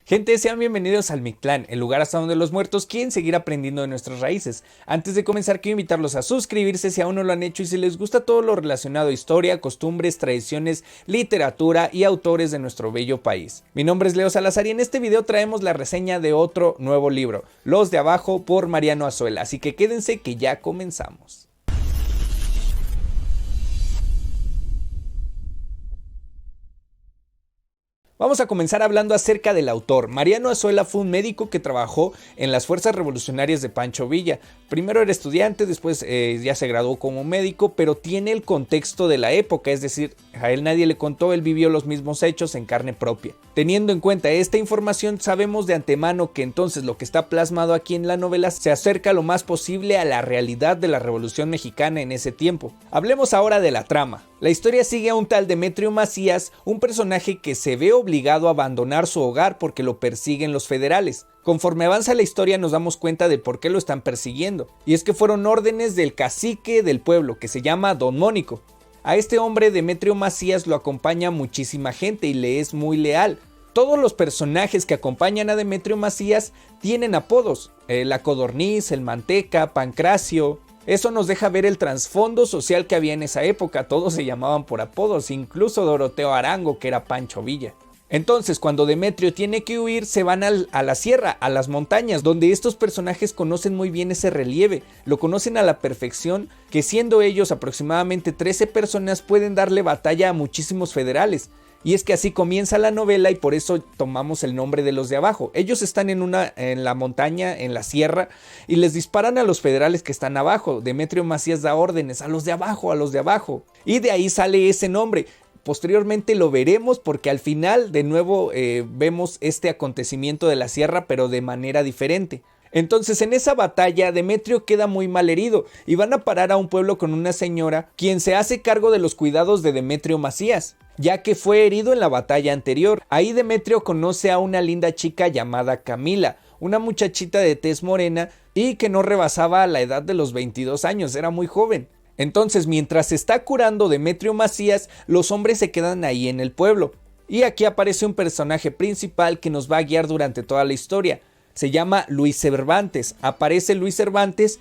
Gente, sean bienvenidos al Mictlán, el lugar hasta donde los muertos quieren seguir aprendiendo de nuestras raíces. Antes de comenzar quiero invitarlos a suscribirse si aún no lo han hecho y si les gusta todo lo relacionado a historia, costumbres, tradiciones, literatura y autores de nuestro bello país. Mi nombre es Leo Salazar y en este video traemos la reseña de otro nuevo libro, Los de Abajo por Mariano Azuela, así que quédense que ya comenzamos. Vamos a comenzar hablando acerca del autor. Mariano Azuela fue un médico que trabajó en las fuerzas revolucionarias de Pancho Villa. Primero era estudiante, después ya se graduó como médico, pero tiene el contexto de la época, es decir, a él nadie le contó, él vivió los mismos hechos en carne propia. Teniendo en cuenta esta información, sabemos de antemano que entonces lo que está plasmado aquí en la novela se acerca lo más posible a la realidad de la Revolución Mexicana en ese tiempo. Hablemos ahora de la trama. La historia sigue a un tal Demetrio Macías, un personaje que se ve obligado a abandonar su hogar porque lo persiguen los federales. Conforme avanza la historia nos damos cuenta de por qué lo están persiguiendo, y es que fueron órdenes del cacique del pueblo, que se llama Don Mónico. A este hombre Demetrio Macías lo acompaña muchísima gente y le es muy leal. Todos los personajes que acompañan a Demetrio Macías tienen apodos, la Codorniz, el Manteca, Pancracio. Eso nos deja ver el trasfondo social que había en esa época, todos se llamaban por apodos, incluso Doroteo Arango, que era Pancho Villa. Entonces, cuando Demetrio tiene que huir, se van a la sierra, a las montañas, donde estos personajes conocen muy bien ese relieve, lo conocen a la perfección, que siendo ellos aproximadamente 13 personas pueden darle batalla a muchísimos federales. Y es que así comienza la novela y por eso tomamos el nombre de Los de Abajo. Ellos están en la montaña, en la sierra, y les disparan a los federales que están abajo. Demetrio Macías da órdenes a los de abajo, a los de abajo. Y de ahí sale ese nombre. Posteriormente lo veremos porque al final de nuevo vemos este acontecimiento de la sierra, pero de manera diferente. Entonces en esa batalla Demetrio queda muy mal herido y van a parar a un pueblo con una señora quien se hace cargo de los cuidados de Demetrio Macías, ya que fue herido en la batalla anterior. Ahí Demetrio conoce a una linda chica llamada Camila, una muchachita de tez morena y que no rebasaba la edad de los 22 años, era muy joven. Entonces mientras se está curando Demetrio Macías, los hombres se quedan ahí en el pueblo. Y aquí aparece un personaje principal que nos va a guiar durante toda la historia. Se llama Luis Cervantes. Aparece Luis Cervantes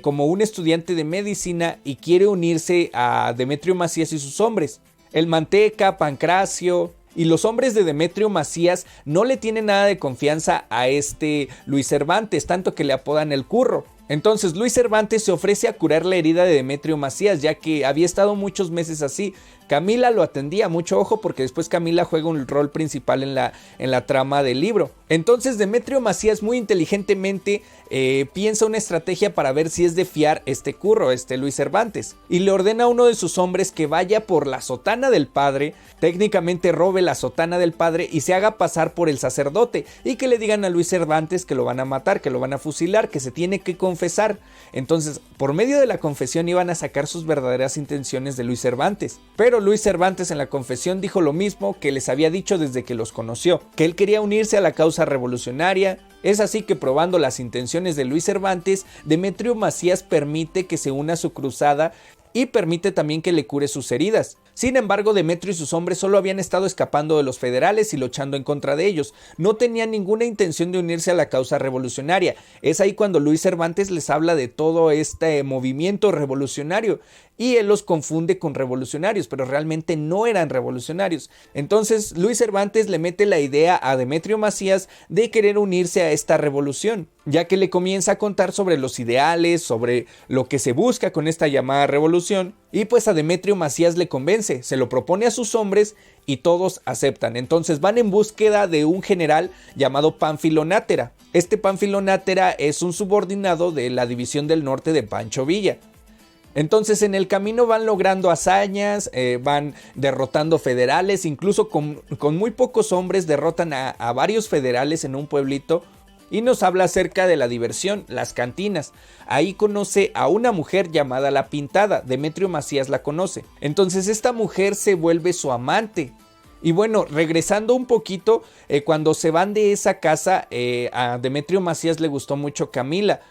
como un estudiante de medicina y quiere unirse a Demetrio Macías y sus hombres. El Manteca, Pancracio y los hombres de Demetrio Macías no le tienen nada de confianza a este Luis Cervantes, tanto que le apodan el Curro. Entonces Luis Cervantes se ofrece a curar la herida de Demetrio Macías, ya que había estado muchos meses así. Camila lo atendía, mucho ojo porque después Camila juega un rol principal en la trama del libro. Entonces Demetrio Macías muy inteligentemente piensa una estrategia para ver si es de fiar este Curro, este Luis Cervantes. Y le ordena a uno de sus hombres que vaya por la sotana del padre, técnicamente robe la sotana del padre y se haga pasar por el sacerdote. Y que le digan a Luis Cervantes que lo van a matar, que lo van a fusilar, que se tiene que confesar. Entonces por medio de la confesión iban a sacar sus verdaderas intenciones de Luis Cervantes. Pero Luis Cervantes en la confesión dijo lo mismo que les había dicho desde que los conoció, que él quería unirse a la causa revolucionaria. Es así que probando las intenciones de Luis Cervantes, Demetrio Macías permite que se una a su cruzada y permite también que le cure sus heridas. Sin embargo, Demetrio y sus hombres solo habían estado escapando de los federales y luchando en contra de ellos. No tenían ninguna intención de unirse a la causa revolucionaria. Es ahí cuando Luis Cervantes les habla de todo este movimiento revolucionario y él los confunde con revolucionarios, pero realmente no eran revolucionarios. Entonces Luis Cervantes le mete la idea a Demetrio Macías de querer unirse a esta revolución, ya que le comienza a contar sobre los ideales, sobre lo que se busca con esta llamada revolución, y pues a Demetrio Macías le convence, se lo propone a sus hombres y todos aceptan. Entonces van en búsqueda de un general llamado Pánfilo Nátera. Este Pánfilo Nátera es un subordinado de la división del norte de Pancho Villa. Entonces en el camino van logrando hazañas, van derrotando federales, incluso con muy pocos hombres derrotan a varios federales en un pueblito. Y nos habla acerca de la diversión, las cantinas. Ahí conoce a una mujer llamada La Pintada, Demetrio Macías la conoce. Entonces esta mujer se vuelve su amante. Y bueno, regresando un poquito, cuando se van de esa casa, a Demetrio Macías le gustó mucho Camila.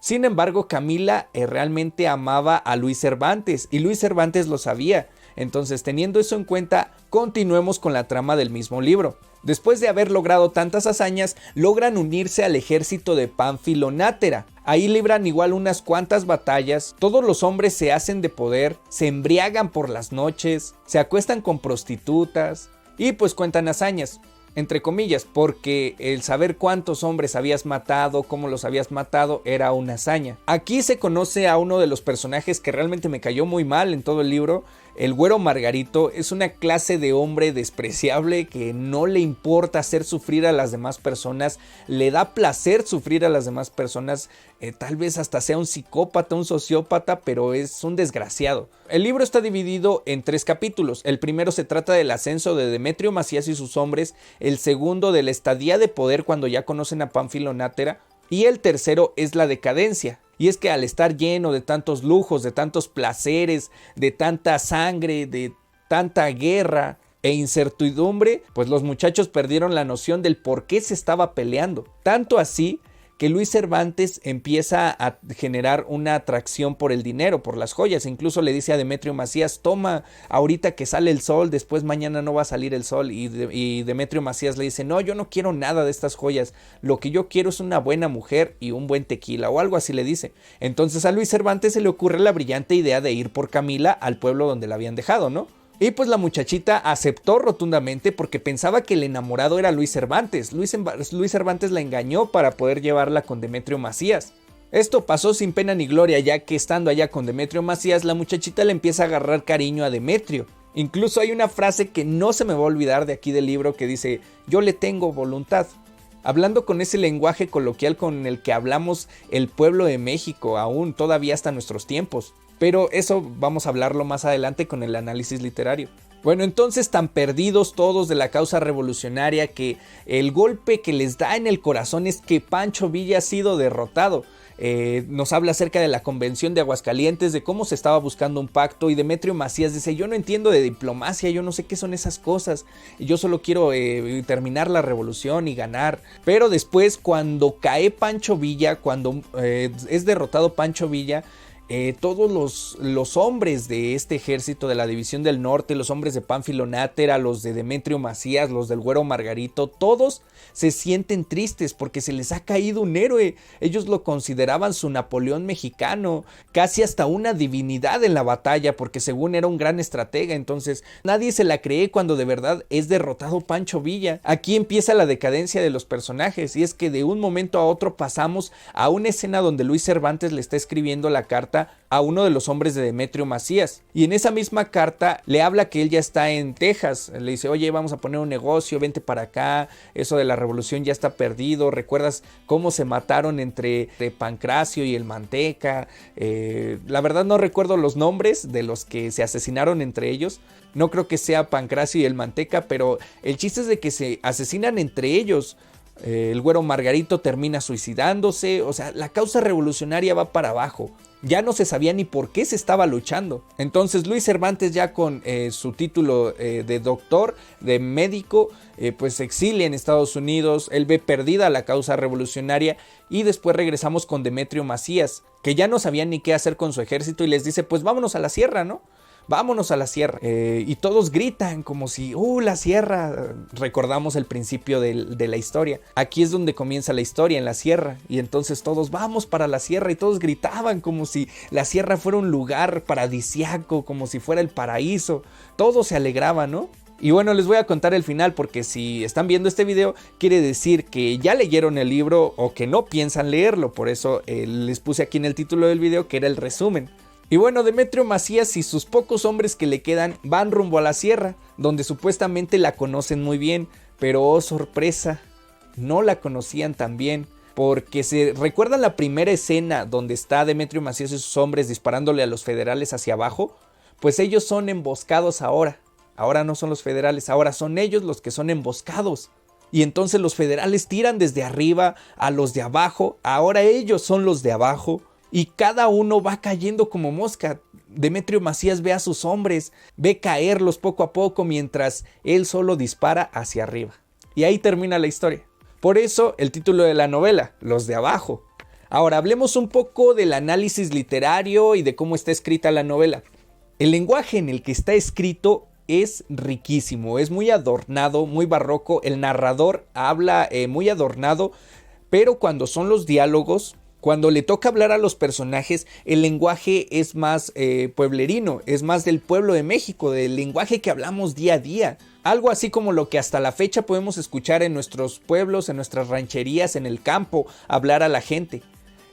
Sin embargo, Camila realmente amaba a Luis Cervantes y Luis Cervantes lo sabía. Entonces, teniendo eso en cuenta, continuemos con la trama del mismo libro. Después de haber logrado tantas hazañas, logran unirse al ejército de Pánfilo Nátera. Ahí libran igual unas cuantas batallas, todos los hombres se hacen de poder, se embriagan por las noches, se acuestan con prostitutas y pues cuentan hazañas, entre comillas, porque el saber cuántos hombres habías matado, cómo los habías matado, era una hazaña. Aquí se conoce a uno de los personajes que realmente me cayó muy mal en todo el libro. El Güero Margarito es una clase de hombre despreciable que no le importa hacer sufrir a las demás personas, le da placer sufrir a las demás personas, tal vez hasta sea un psicópata, un sociópata, pero es un desgraciado. El libro está dividido en 3 capítulos. El primero se trata del ascenso de Demetrio Macías y sus hombres, el segundo de la estadía de poder cuando ya conocen a Pánfilo Nátera, y el tercero es la decadencia. Y es que al estar lleno de tantos lujos, de tantos placeres, de tanta sangre, de tanta guerra e incertidumbre, pues los muchachos perdieron la noción del por qué se estaba peleando. Tanto así que Luis Cervantes empieza a generar una atracción por el dinero, por las joyas. Incluso le dice a Demetrio Macías: toma, ahorita que sale el sol, después mañana no va a salir el sol. Y Demetrio Macías le dice: no, yo no quiero nada de estas joyas, lo que yo quiero es una buena mujer y un buen tequila, o algo así le dice. Entonces a Luis Cervantes se le ocurre la brillante idea de ir por Camila al pueblo donde la habían dejado, ¿no? Y pues la muchachita aceptó rotundamente porque pensaba que el enamorado era Luis Cervantes. Luis Cervantes la engañó para poder llevarla con Demetrio Macías. Esto pasó sin pena ni gloria, ya que estando allá con Demetrio Macías, la muchachita le empieza a agarrar cariño a Demetrio. Incluso hay una frase que no se me va a olvidar de aquí del libro que dice: yo le tengo voluntad. Hablando con ese lenguaje coloquial con el que hablamos el pueblo de México, aún todavía hasta nuestros tiempos. Pero eso vamos a hablarlo más adelante con el análisis literario. Bueno, entonces tan perdidos todos de la causa revolucionaria que el golpe que les da en el corazón es que Pancho Villa ha sido derrotado. Nos habla acerca de la convención de Aguascalientes, de cómo se estaba buscando un pacto, y Demetrio Macías dice: yo no entiendo de diplomacia, yo no sé qué son esas cosas, yo solo quiero terminar la revolución y ganar. Pero después, cuando cae Pancho Villa, cuando es derrotado Pancho Villa, todos los hombres de este ejército de la División del Norte, los hombres de Pánfilo Nátera, los de Demetrio Macías, los del Güero Margarito, todos se sienten tristes porque se les ha caído un héroe. Ellos lo consideraban su Napoleón mexicano, casi hasta una divinidad en la batalla, porque según era un gran estratega. Entonces nadie se la cree cuando de verdad es derrotado Pancho Villa. Aquí empieza la decadencia de los personajes, y es que de un momento a otro pasamos a una escena donde Luis Cervantes le está escribiendo la carta a uno de los hombres de Demetrio Macías, y en esa misma carta le habla que él ya está en Texas. Le dice: oye, vamos a poner un negocio, vente para acá, eso de la revolución ya está perdido, ¿recuerdas cómo se mataron entre Pancracio y el Manteca? La verdad no recuerdo los nombres de los que se asesinaron entre ellos, no creo que sea Pancracio y el Manteca, pero el chiste es de que se asesinan entre ellos. El Güero Margarito termina suicidándose, o sea, la causa revolucionaria va para abajo. Ya no se sabía ni por qué se estaba luchando. Entonces Luis Cervantes, ya con su título de doctor, de médico, pues se exilia en Estados Unidos. Él ve perdida la causa revolucionaria, y después regresamos con Demetrio Macías, que ya no sabía ni qué hacer con su ejército, y les dice: pues vámonos a la sierra, ¿no? Vámonos a la sierra. Y todos gritan como si, la sierra. Recordamos el principio de la historia. Aquí es donde comienza la historia, en la sierra. Y entonces todos vamos para la sierra, y todos gritaban como si la sierra fuera un lugar paradisiaco, como si fuera el paraíso. Todos se alegraban, ¿no? Y bueno, les voy a contar el final, porque si están viendo este video quiere decir que ya leyeron el libro o que no piensan leerlo. Por eso les puse aquí en el título del video que era el resumen. Y bueno, Demetrio Macías y sus pocos hombres que le quedan van rumbo a la sierra, donde supuestamente la conocen muy bien, pero oh sorpresa, no la conocían tan bien, porque se recuerdan la primera escena donde está Demetrio Macías y sus hombres disparándole a los federales hacia abajo. Pues ellos son emboscados ahora no son los federales, ahora son ellos los que son emboscados. Y entonces los federales tiran desde arriba a los de abajo, ahora ellos son los de abajo. Y cada uno va cayendo como mosca. Demetrio Macías ve a sus hombres, ve caerlos poco a poco mientras él solo dispara hacia arriba. Y ahí termina la historia. Por eso el título de la novela, Los de Abajo. Ahora hablemos un poco del análisis literario y de cómo está escrita la novela. El lenguaje en el que está escrito es riquísimo, es muy adornado, muy barroco, el narrador habla muy adornado, pero cuando son los diálogos, cuando le toca hablar a los personajes, el lenguaje es más pueblerino, es más del pueblo de México, del lenguaje que hablamos día a día. Algo así como lo que hasta la fecha podemos escuchar en nuestros pueblos, en nuestras rancherías, en el campo, hablar a la gente.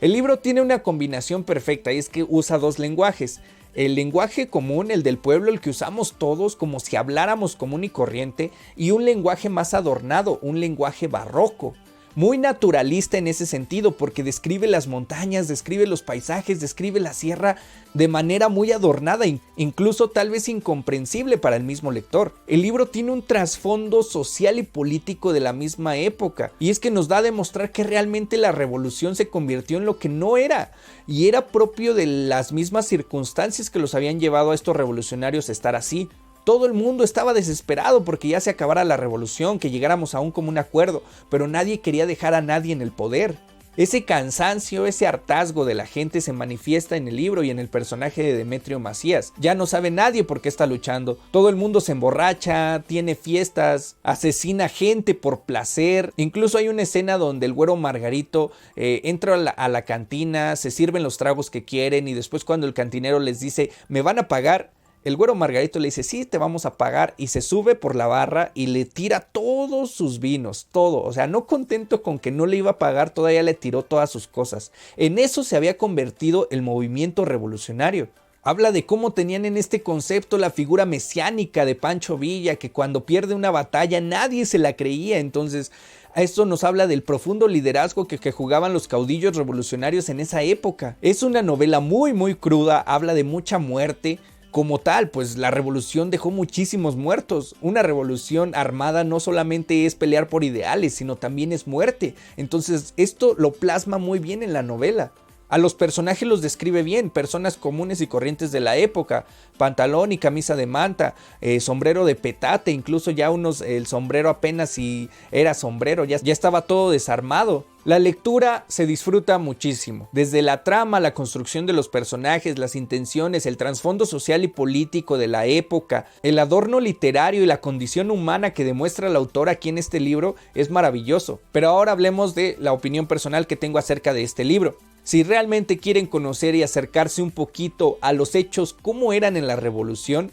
El libro tiene una combinación perfecta y es que usa dos lenguajes. El lenguaje común, el del pueblo, el que usamos todos como si habláramos común y corriente, y un lenguaje más adornado, un lenguaje barroco. Muy naturalista en ese sentido porque describe las montañas, describe los paisajes, describe la sierra de manera muy adornada, incluso tal vez incomprensible para el mismo lector. El libro tiene un trasfondo social y político de la misma época, y es que nos da a demostrar que realmente la revolución se convirtió en lo que no era, y era propio de las mismas circunstancias que los habían llevado a estos revolucionarios a estar así. Todo el mundo estaba desesperado porque ya se acabara la revolución, que llegáramos a un común acuerdo, pero nadie quería dejar a nadie en el poder. Ese cansancio, ese hartazgo de la gente se manifiesta en el libro y en el personaje de Demetrio Macías. Ya no sabe nadie por qué está luchando. Todo el mundo se emborracha, tiene fiestas, asesina gente por placer. Incluso hay una escena donde el güero Margarito entra a la cantina, se sirven los tragos que quieren y después cuando el cantinero les dice ¿me van a pagar?, el güero Margarito le dice, sí, te vamos a pagar, y se sube por la barra y le tira todos sus vinos, todo. O sea, no contento con que no le iba a pagar, todavía le tiró todas sus cosas. En eso se había convertido el movimiento revolucionario. Habla de cómo tenían en este concepto la figura mesiánica de Pancho Villa, que cuando pierde una batalla nadie se la creía. Entonces, esto nos habla del profundo liderazgo que jugaban los caudillos revolucionarios en esa época. Es una novela muy, muy cruda, habla de mucha muerte. Como tal, pues la revolución dejó muchísimos muertos. Una revolución armada no solamente es pelear por ideales, sino también es muerte. Entonces esto lo plasma muy bien en la novela. A los personajes los describe bien, personas comunes y corrientes de la época, pantalón y camisa de manta, sombrero de petate, incluso ya el sombrero apenas si era sombrero, ya estaba todo desarmado. La lectura se disfruta muchísimo, desde la trama, la construcción de los personajes, las intenciones, el trasfondo social y político de la época, el adorno literario y la condición humana que demuestra el autor aquí en este libro es maravilloso. Pero ahora hablemos de la opinión personal que tengo acerca de este libro. Si realmente quieren conocer y acercarse un poquito a los hechos como eran en la revolución,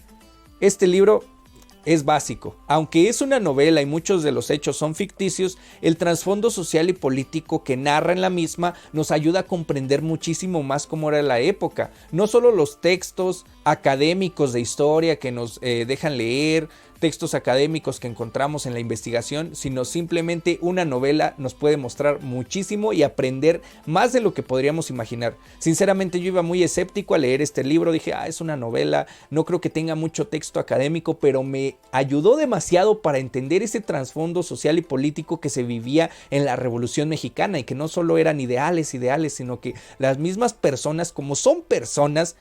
este libro es básico. Aunque es una novela y muchos de los hechos son ficticios, el trasfondo social y político que narra en la misma nos ayuda a comprender muchísimo más cómo era la época. No solo los textos académicos de historia que nos dejan leer, textos académicos que encontramos en la investigación, sino simplemente una novela nos puede mostrar muchísimo y aprender más de lo que podríamos imaginar. Sinceramente yo iba muy escéptico a leer este libro, dije, es una novela, no creo que tenga mucho texto académico, pero me ayudó demasiado para entender ese trasfondo social y político que se vivía en la Revolución Mexicana y que no solo eran ideales, sino que las mismas personas, como son personas,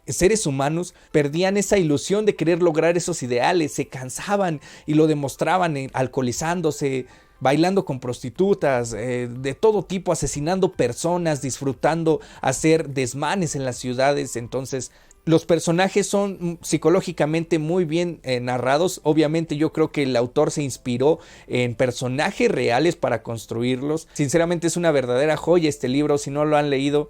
seres humanos, perdían esa ilusión de querer lograr esos ideales, se cansaban y lo demostraban alcoholizándose, bailando con prostitutas, de todo tipo, asesinando personas, disfrutando hacer desmanes en las ciudades. Entonces los personajes son psicológicamente muy bien narrados. Obviamente yo creo que el autor se inspiró en personajes reales para construirlos. Sinceramente es una verdadera joya este libro. Si no lo han leído,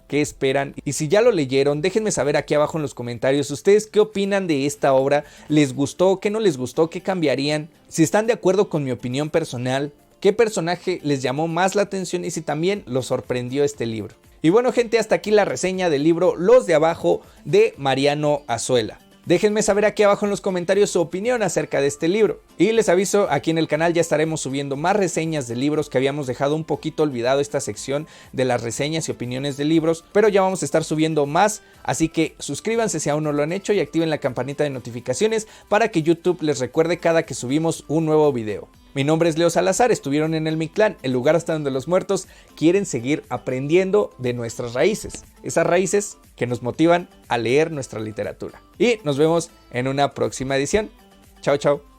¿qué esperan? Y si ya lo leyeron, déjenme saber aquí abajo en los comentarios ustedes qué opinan de esta obra. ¿Les gustó? ¿Qué no les gustó? ¿Qué cambiarían? Si están de acuerdo con mi opinión personal, ¿qué personaje les llamó más la atención y si también los sorprendió este libro? Y bueno, gente, hasta aquí la reseña del libro Los de Abajo de Mariano Azuela. Déjenme saber aquí abajo en los comentarios su opinión acerca de este libro. Y les aviso, aquí en el canal ya estaremos subiendo más reseñas de libros, que habíamos dejado un poquito olvidado esta sección de las reseñas y opiniones de libros, pero ya vamos a estar subiendo más, así que suscríbanse si aún no lo han hecho y activen la campanita de notificaciones para que YouTube les recuerde cada que subimos un nuevo video. Mi nombre es Leo Salazar, estuvieron en el Mictlán, el lugar hasta donde los muertos quieren seguir aprendiendo de nuestras raíces. Esas raíces que nos motivan a leer nuestra literatura. Y nos vemos en una próxima edición. Chao, chao.